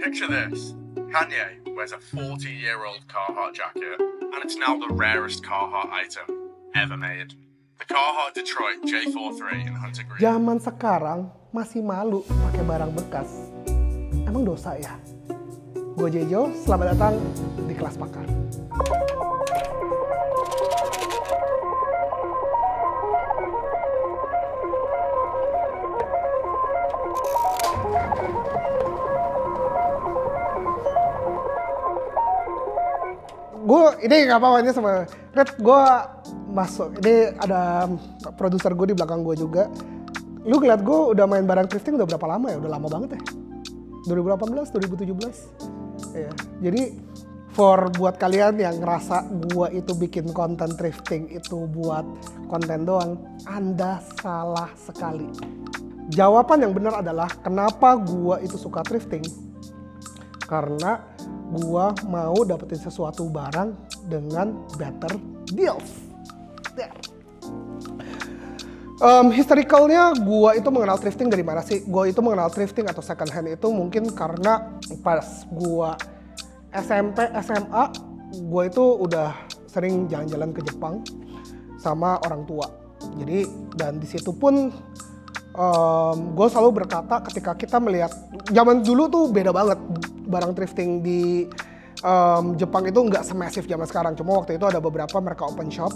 Picture this. Kanye wears a 40-year-old Carhartt jacket, and it's now the rarest Carhartt item ever made. The Carhartt Detroit J43 in Hunter Green. Zaman sekarang masih malu pakai barang bekas. Emang dosa ya? Gue Jejo, selamat datang di Kelas Pakar. Ini nggak apa-apa, ini sama Red, gue masuk, ini ada produser gue di belakang gue juga. Lu ngeliat gue udah main barang thrifting udah berapa lama ya? Udah lama banget ya? 2018, 2017. Ya, jadi buat kalian yang ngerasa gue itu bikin konten thrifting itu buat konten doang, Anda salah sekali. Jawaban yang benar adalah kenapa gue itu suka thrifting. Karena gua mau dapetin sesuatu barang dengan better deals. Historicalnya gua itu mengenal thrifting dari mana sih? Gua itu mengenal thrifting atau second hand itu mungkin karena pas gua SMP, SMA, gua itu udah sering jalan-jalan ke Jepang sama orang tua. Jadi dan di situ pun gue selalu berkata ketika kita melihat zaman dulu tuh beda banget barang thrifting di Jepang itu nggak semasif zaman sekarang. Cuma waktu itu ada beberapa mereka open shop.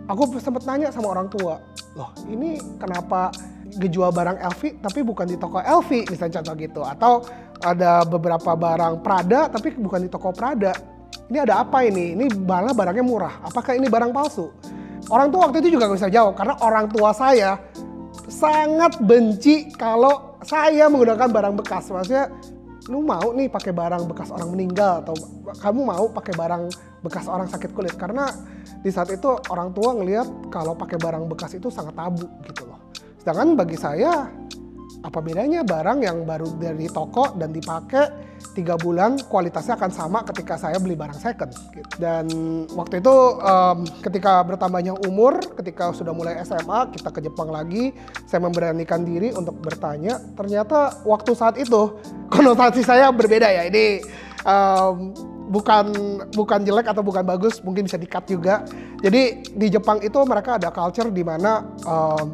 Aku sempat nanya sama orang tua, loh ini kenapa ngejual barang LV tapi bukan di toko LV misalnya contoh gitu. Atau ada beberapa barang Prada tapi bukan di toko Prada. Ini ada apa ini? Ini malah barangnya murah. Apakah ini barang palsu? Orang tua waktu itu juga nggak bisa jawab karena orang tua saya sangat benci kalau saya menggunakan barang bekas. Maksudnya, lu mau nih pakai barang bekas orang meninggal atau kamu mau pakai barang bekas orang sakit kulit? Karena di saat itu orang tua ngelihat kalau pakai barang bekas itu sangat tabu gitu loh. Sedangkan bagi saya, apa bedanya barang yang baru dari toko dan dipakai 3 bulan kualitasnya akan sama ketika saya beli barang second gitu. Dan waktu itu ketika bertambahnya umur, ketika sudah mulai SMA kita ke Jepang lagi, saya memberanikan diri untuk bertanya. Ternyata waktu saat itu konotasi saya berbeda ya. Ini bukan jelek atau bukan bagus, mungkin bisa di-cut juga. Jadi di Jepang itu mereka ada culture di mana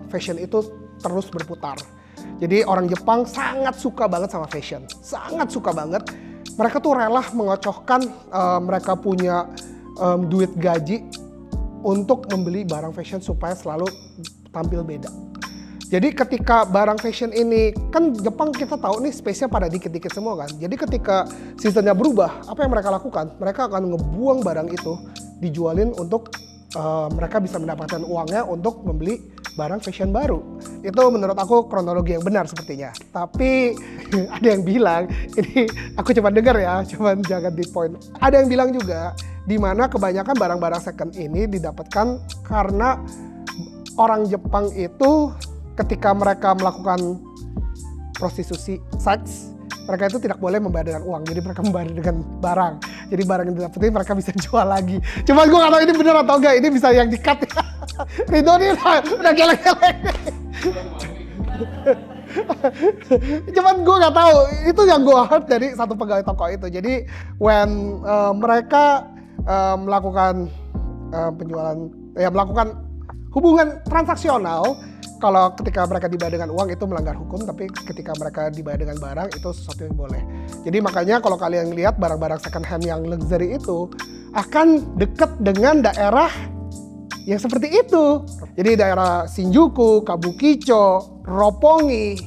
fashion itu terus berputar. Jadi orang Jepang sangat suka banget sama fashion, sangat suka banget. Mereka tuh rela mengocohkan mereka punya duit gaji untuk membeli barang fashion supaya selalu tampil beda. Jadi ketika barang fashion ini, kan Jepang kita tahu nih space-nya pada dikit-dikit semua kan. Jadi ketika seasonnya berubah, apa yang mereka lakukan? Mereka akan ngebuang barang itu, dijualin untuk mereka bisa mendapatkan uangnya untuk membeli barang fashion baru. Itu menurut aku kronologi yang benar sepertinya. Tapi ada yang bilang, ini aku cuma dengar ya, cuma jangan di point. Ada yang bilang juga, di mana kebanyakan barang-barang second ini didapatkan karena orang Jepang itu ketika mereka melakukan prostitusi seks, mereka itu tidak boleh membayar dengan uang, jadi mereka membayar dengan barang. Jadi barang yang didapetin mereka bisa jual lagi. Cuman gue gak tahu ini bener atau enggak, ini bisa yang di-cut ya. Ridho nih udah geleng-geleng. Cuman gue gak tahu, itu yang gue heard dari satu pegawai toko itu. Jadi when mereka melakukan penjualan, ya melakukan hubungan transaksional, kalau ketika mereka dibayar dengan uang itu melanggar hukum, tapi ketika mereka dibayar dengan barang itu sesuatu yang boleh. Jadi makanya kalau kalian lihat barang-barang second hand yang luxury itu akan dekat dengan daerah yang seperti itu. Jadi daerah Shinjuku, Kabukicho, Roppongi,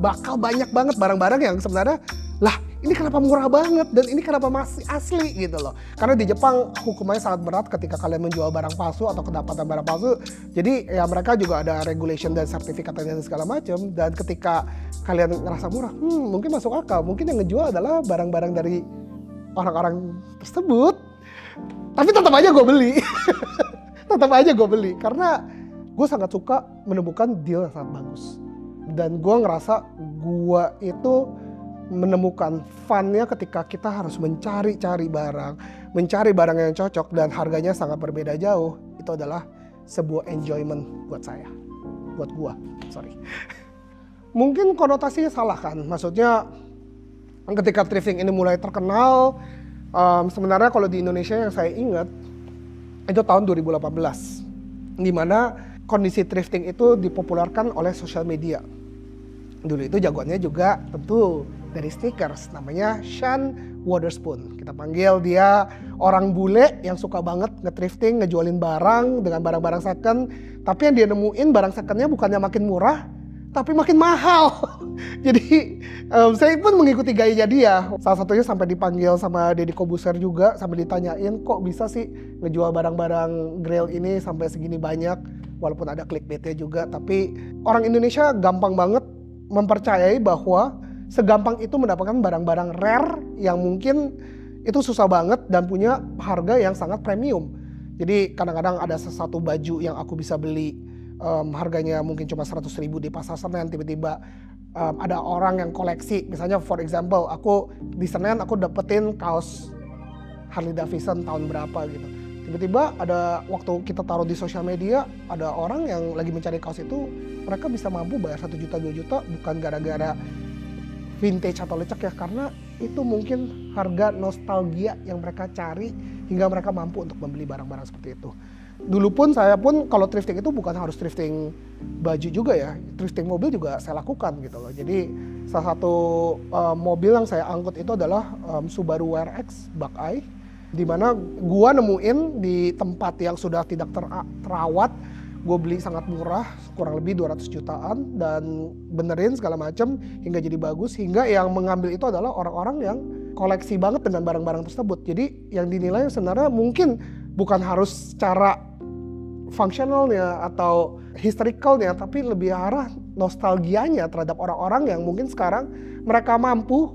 bakal banyak banget barang-barang yang sebenarnya lah ini kenapa murah banget dan ini kenapa masih asli gitu loh. Karena di Jepang hukumannya sangat berat ketika kalian menjual barang palsu atau kedapatan barang palsu. Jadi ya mereka juga ada regulation dan sertifikat dan segala macam. Dan ketika kalian ngerasa murah, mungkin masuk akal. Mungkin yang ngejual adalah barang-barang dari orang-orang tersebut. Tapi tetap aja gue beli. Tetap aja gue beli karena gue sangat suka menemukan deal yang sangat bagus. Dan gue ngerasa gue itu menemukan fun-nya ketika kita harus mencari-cari barang yang cocok dan harganya sangat berbeda jauh. Itu adalah sebuah enjoyment buat saya, buat gua, sorry. Mungkin konotasinya salah kan, maksudnya Ketika thrifting ini mulai terkenal, sebenarnya kalau di Indonesia yang saya ingat itu tahun 2018, di mana kondisi thrifting itu dipopulerkan oleh sosial media. Dulu itu jagoannya juga tentu dari sneakers, namanya Sean Wotherspoon. Kita panggil dia orang bule yang suka banget nge-thrifting, ngejualin barang dengan barang-barang second. Tapi yang dia nemuin barang secondnya bukannya makin murah, tapi makin mahal. Jadi saya pun mengikuti gayanya dia. Salah satunya sampai dipanggil sama Deddy Corbuzier juga, sampai ditanyain kok bisa sih ngejual barang-barang Grail ini sampai segini banyak. Walaupun ada clickbaitnya juga, tapi orang Indonesia gampang banget mempercayai bahwa segampang itu mendapatkan barang-barang rare yang mungkin itu susah banget dan punya harga yang sangat premium. Jadi kadang-kadang ada sesuatu baju yang aku bisa beli harganya mungkin cuma 100.000 di pasar Senen, tiba-tiba ada orang yang koleksi. Misalnya for example, aku di Senen aku dapetin kaos Harley Davidson tahun berapa gitu. Tiba-tiba ada waktu kita taruh di sosial media, ada orang yang lagi mencari kaos itu, mereka bisa mampu bayar 1 juta, 2 juta, bukan gara-gara vintage atau lecek ya, karena itu mungkin harga nostalgia yang mereka cari hingga mereka mampu untuk membeli barang-barang seperti itu. Dulu pun saya pun kalau thrifting itu bukan harus thrifting baju juga ya, thrifting mobil juga saya lakukan gitu loh. Jadi salah satu mobil yang saya angkut itu adalah Subaru WRX Buckeye, di mana gua nemuin di tempat yang sudah tidak terawat. Gue beli sangat murah, kurang lebih 200 jutaan, dan benerin segala macam hingga jadi bagus, hingga yang mengambil itu adalah orang-orang yang koleksi banget dengan barang-barang tersebut. Jadi yang dinilai sebenarnya mungkin bukan harus secara fungsionalnya atau historicalnya, tapi lebih arah nostalgianya terhadap orang-orang yang mungkin sekarang mereka mampu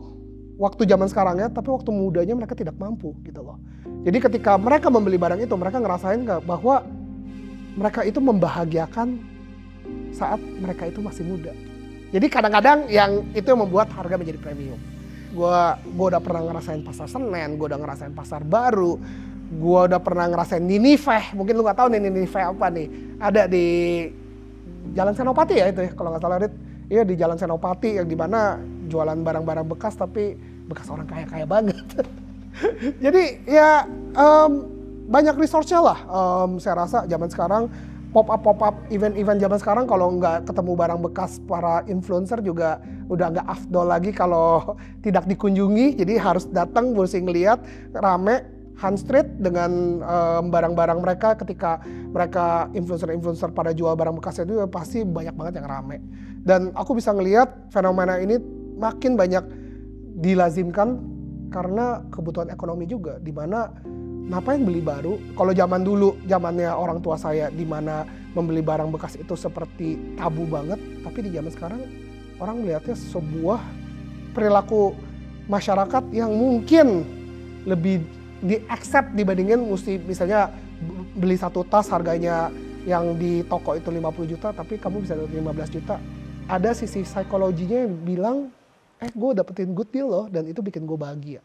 waktu zaman sekarangnya, tapi waktu mudanya mereka tidak mampu gitu loh. Jadi ketika mereka membeli barang itu, mereka ngerasain bahwa mereka itu membahagiakan saat mereka itu masih muda. Jadi kadang-kadang yang itu yang membuat harga menjadi premium. Gua udah pernah ngerasain pasar Senen, gue udah ngerasain pasar baru, gue udah pernah ngerasain Niniveh. Mungkin lu nggak tahu nih Niniveh apa nih? Ada di Jalan Senopati ya itu ya, kalau nggak salah Rit. Iya di Jalan Senopati yang dimana jualan barang-barang bekas tapi bekas orang kaya-kaya banget. Jadi ya banyak resource-nya lah. Saya rasa zaman sekarang pop-up event-event zaman sekarang kalau nggak ketemu barang bekas para influencer juga udah nggak afdol lagi kalau tidak dikunjungi. Jadi harus datang mesti ngeliat rame Hunt Street dengan barang-barang mereka. Ketika mereka influencer-influencer pada jual barang bekasnya itu pasti banyak banget yang rame. Dan aku bisa ngelihat fenomena ini makin banyak dilazimkan karena kebutuhan ekonomi juga, di mana ngapain beli baru? Kalau zaman dulu, zamannya orang tua saya, di mana membeli barang bekas itu seperti tabu banget. Tapi di zaman sekarang, orang melihatnya sebuah perilaku masyarakat yang mungkin lebih di-accept dibandingin mesti misalnya beli satu tas harganya yang di toko itu 50 juta, tapi kamu bisa dapat 15 juta. Ada sisi psikologinya yang bilang, gue dapetin good deal loh, dan itu bikin gue bahagia.